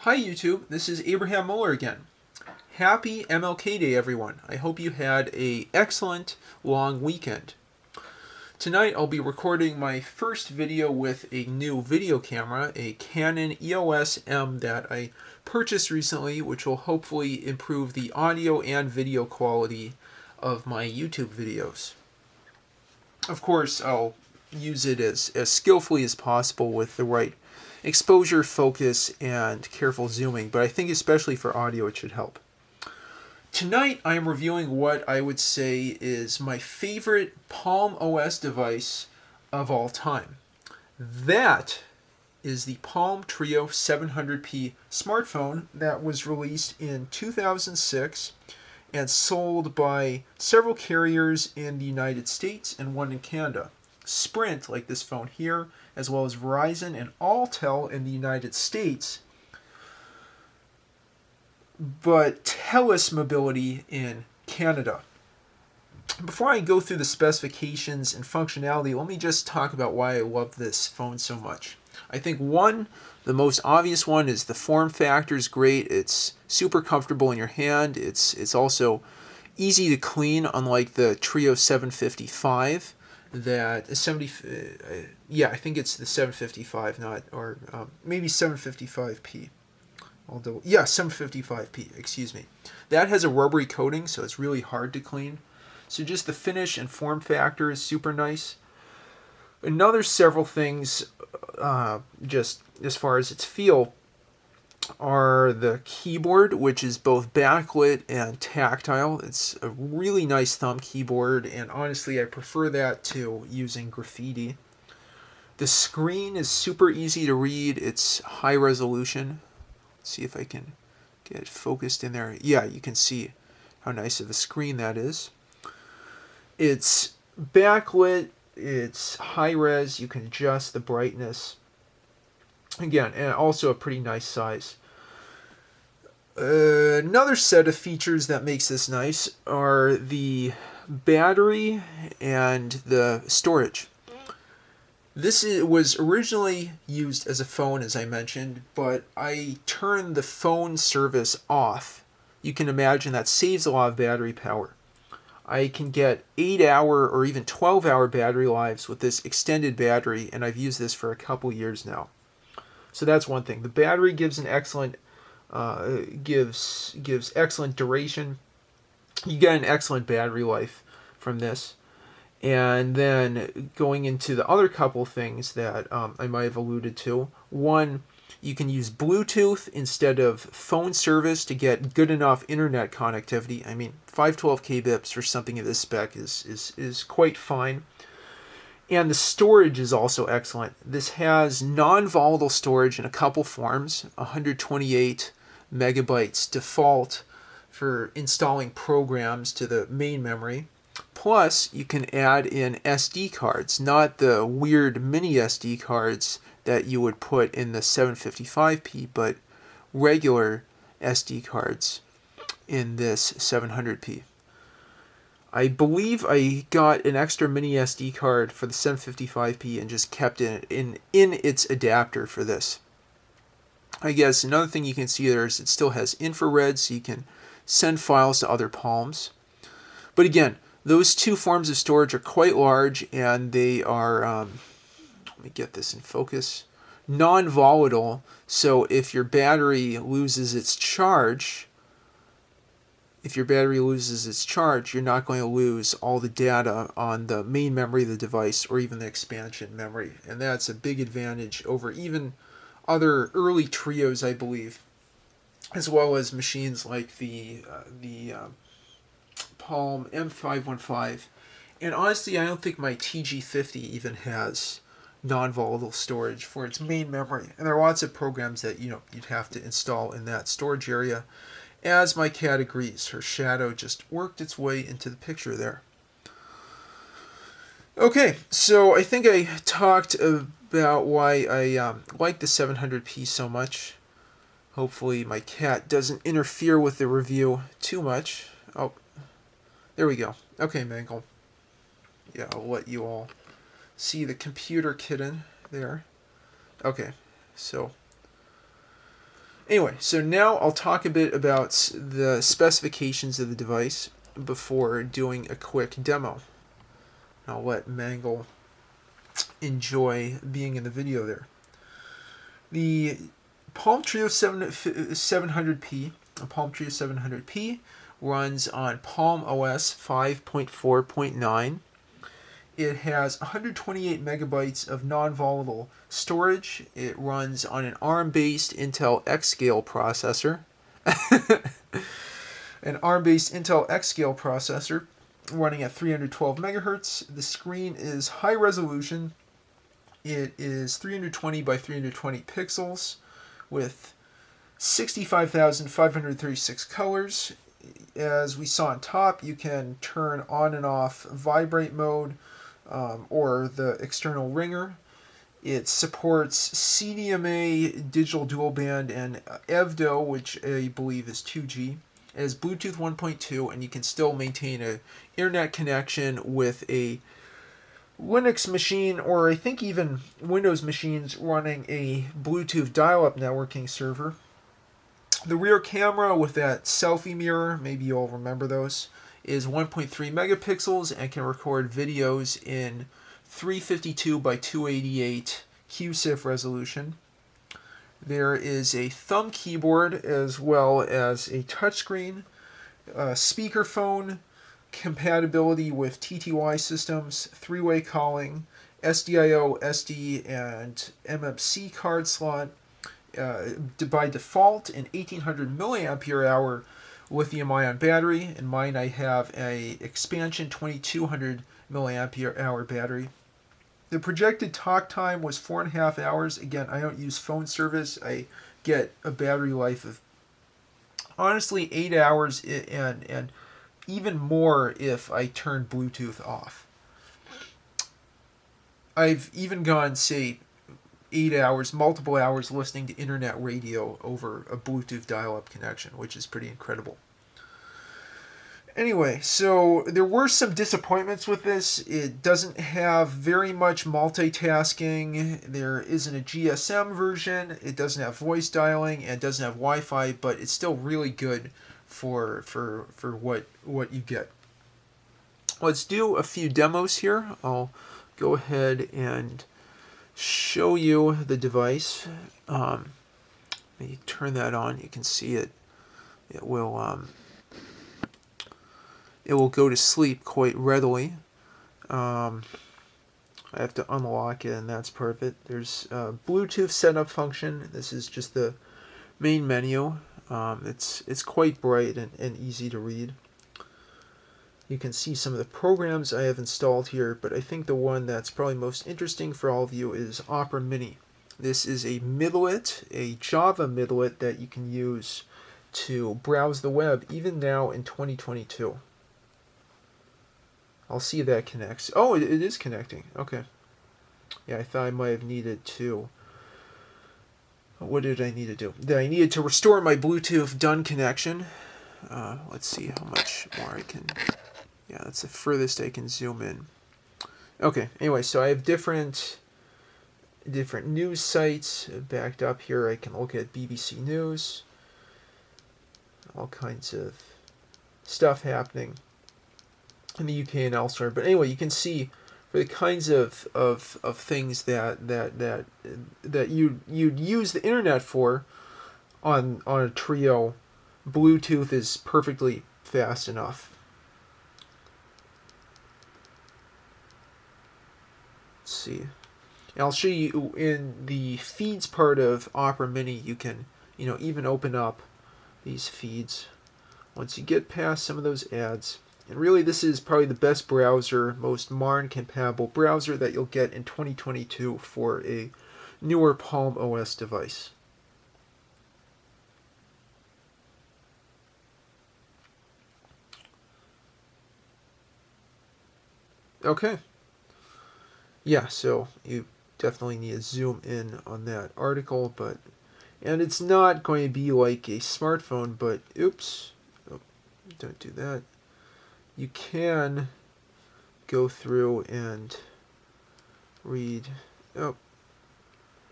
Hi YouTube, this is Abraham Muller again. Happy MLK Day everyone. I hope you had an excellent long weekend. Tonight I'll be recording my first video with a new video camera, a Canon EOS M that I purchased recently, which will hopefully improve the audio and video quality of my YouTube videos. Of course, I'll use it as skillfully as possible with the right exposure, focus, and careful zooming, but I think especially for audio it should help. Tonight I am reviewing what I would say is my favorite Palm OS device of all time. That is the Palm Treo 700p smartphone that was released in 2006 and sold by several carriers in the United States and one in Canada. Sprint, like this phone here, as well as Verizon and Alltel in the United States, but TELUS Mobility in Canada. Before I go through the specifications and functionality, let me just talk about why I love this phone so much. I think the most obvious one is the form factor is great. It's super comfortable in your hand. It's also easy to clean, unlike the Treo 755. I think it's the 755, maybe 755p. 755p, excuse me. That has a rubbery coating, so it's really hard to clean. So just the finish and form factor is super nice. Another several things, just as far as its feel, are the keyboard, which is both backlit and tactile. It's a really nice thumb keyboard, and honestly I prefer that to using graffiti. The screen is super easy to read. It's high resolution. Let's see if I can get it focused in there. Yeah, you can see how nice of a screen that is. It's backlit. It's high res. You can adjust the brightness. Again, and also a pretty nice size. Another set of features that makes this nice are the battery and the storage. This was originally used as a phone, as I mentioned, but I turned the phone service off. You can imagine that saves a lot of battery power. I can get 8-hour or even 12-hour battery lives with this extended battery, and I've used this for a couple years now. So that's one thing. The battery gives an excellent gives excellent duration. You get an excellent battery life from this. And then going into the other couple things that I might have alluded to. One, you can use Bluetooth instead of phone service to get good enough internet connectivity. I mean, 512 kbps for something of this spec is quite fine. And the storage is also excellent. This has non-volatile storage in a couple forms, 128 megabytes default for installing programs to the main memory. Plus, you can add in SD cards, not the weird mini SD cards that you would put in the 755p, but regular SD cards in this 700p. I believe I got an extra mini SD card for the 755p and just kept it in its adapter for this. I guess another thing you can see there is it still has infrared, so you can send files to other Palms. But again, those two forms of storage are quite large, and they are, let me get this in focus, non-volatile. So if your battery loses its charge, you're not going to lose all the data on the main memory of the device or even the expansion memory. And that's a big advantage over even other early Treos, I believe, as well as machines like the Palm M515. And honestly, I don't think my TG50 even has non-volatile storage for its main memory. And there are lots of programs that you'd have to install in that storage area. As my cat agrees, her shadow just worked its way into the picture there. Okay, so I think I talked about why I like the 700p so much. Hopefully my cat doesn't interfere with the review too much. Oh, there we go. Okay, Mangle. Yeah, I'll let you all see the computer kitten there. Okay, so Anyway, so now I'll talk a bit about the specifications of the device before doing a quick demo. I'll let Mangle enjoy being in the video there. The Palm Treo 700p, a Palm Treo 700p runs on Palm OS 5.4.9. It has 128 megabytes of non-volatile storage. It runs on an ARM-based Intel X-Scale processor. An ARM-based Intel X-Scale processor running at 312 megahertz. The screen is high resolution. It is 320 by 320 pixels with 65,536 colors. As we saw on top, you can turn on and off vibrate mode or the external ringer. It supports CDMA digital dual band and EVDO, which I believe is 2G. It has Bluetooth 1.2, and you can still maintain an internet connection with a Linux machine, or I think even Windows machines running a Bluetooth dial-up networking server. The rear camera with that selfie mirror, maybe you all remember those, is 1.3 megapixels and can record videos in 352 by 288 QSIF resolution. There is a thumb keyboard as well as a touchscreen, speakerphone, compatibility with TTY systems, three-way calling, SDIO, SD, and MMC card slot. By default, an 1800 milliampere hour lithium-ion battery. In mine, I have a expansion 2200 milliampere hour battery. The projected talk time was 4.5 hours. Again, I don't use phone service. I get a battery life of honestly 8 hours and even more if I turn Bluetooth off. I've even gone, say, 8 hours, multiple hours listening to internet radio over a Bluetooth dial-up connection, which is pretty incredible. Anyway, so there were some disappointments with this. It doesn't have very much multitasking. There isn't a GSM version. It doesn't have voice dialing, and it doesn't have Wi-Fi, but it's still really good for what you get. Let's do a few demos here. I'll go ahead and show you the device. Let me turn that on. You can see it. It will go to sleep quite readily. I have to unlock it, and that's perfect. There's a Bluetooth setup function. This is just the main menu. It's quite bright and easy to read. You can see some of the programs I have installed here, but I think the one that's probably most interesting for all of you is Opera Mini. This is a midlet, a Java midlet that you can use to browse the web even now in 2022. I'll see if that connects. Oh, it is connecting. Okay. Yeah, I thought I might have needed to... What did I need to do? I needed to restore my Bluetooth done connection. Let's see how much more I can... Yeah, that's the furthest I can zoom in. Okay, anyway, so I have different news sites backed up here. I can look at BBC News. All kinds of stuff happening in the UK and elsewhere. But anyway, you can see for the kinds of things that you'd use the internet for on a Treo, Bluetooth is perfectly fast enough. Let's see. And I'll show you in the feeds part of Opera Mini. You can even open up these feeds once you get past some of those ads. And really, this is probably the best browser, most modern compatible browser that you'll get in 2022 for a newer Palm OS device. Okay. Yeah, so you definitely need to zoom in on that article, and it's not going to be like a smartphone, but oops, oh, don't do that. You can go through and read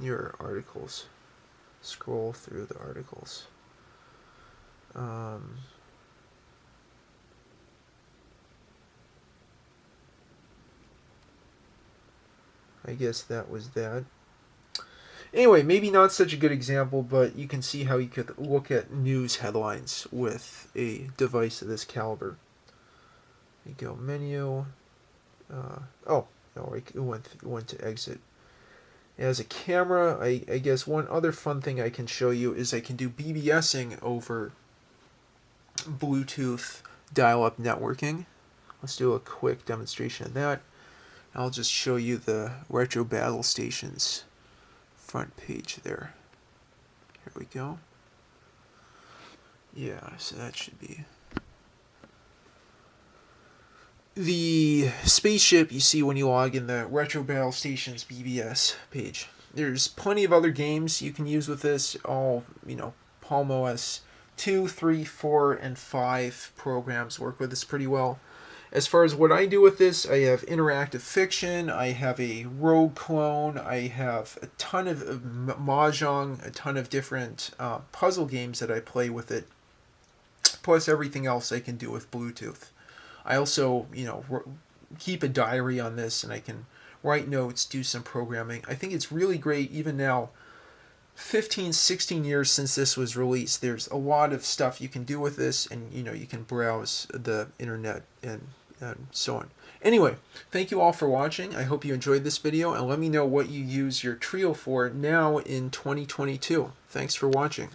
your articles. scroll through the articles. I guess that was that. Anyway, maybe not such a good example, but you can see how you could look at news headlines with a device of this caliber. You go menu. Oh, no, it went to exit. As a camera, I guess one other fun thing I can show you is I can do BBSing over Bluetooth dial-up networking. Let's do a quick demonstration of that. I'll just show you the Retro Battle Stations front page there. Here we go. Yeah, so that should be the spaceship you see when you log in the Retro Battle Stations BBS page. There's plenty of other games you can use with this. All, Palm OS 2, 3, 4, and 5 programs work with this pretty well. As far as what I do with this, I have interactive fiction, I have a rogue clone, I have a ton of mahjong, a ton of different puzzle games that I play with it, plus everything else I can do with Bluetooth. I also, keep a diary on this, and I can write notes, do some programming. I think it's really great even now, 15, 16 years since this was released. There's a lot of stuff you can do with this, and you can browse the internet and so on. Anyway, thank you all for watching. I hope you enjoyed this video, and let me know what you use your Treo for now in 2022. Thanks for watching.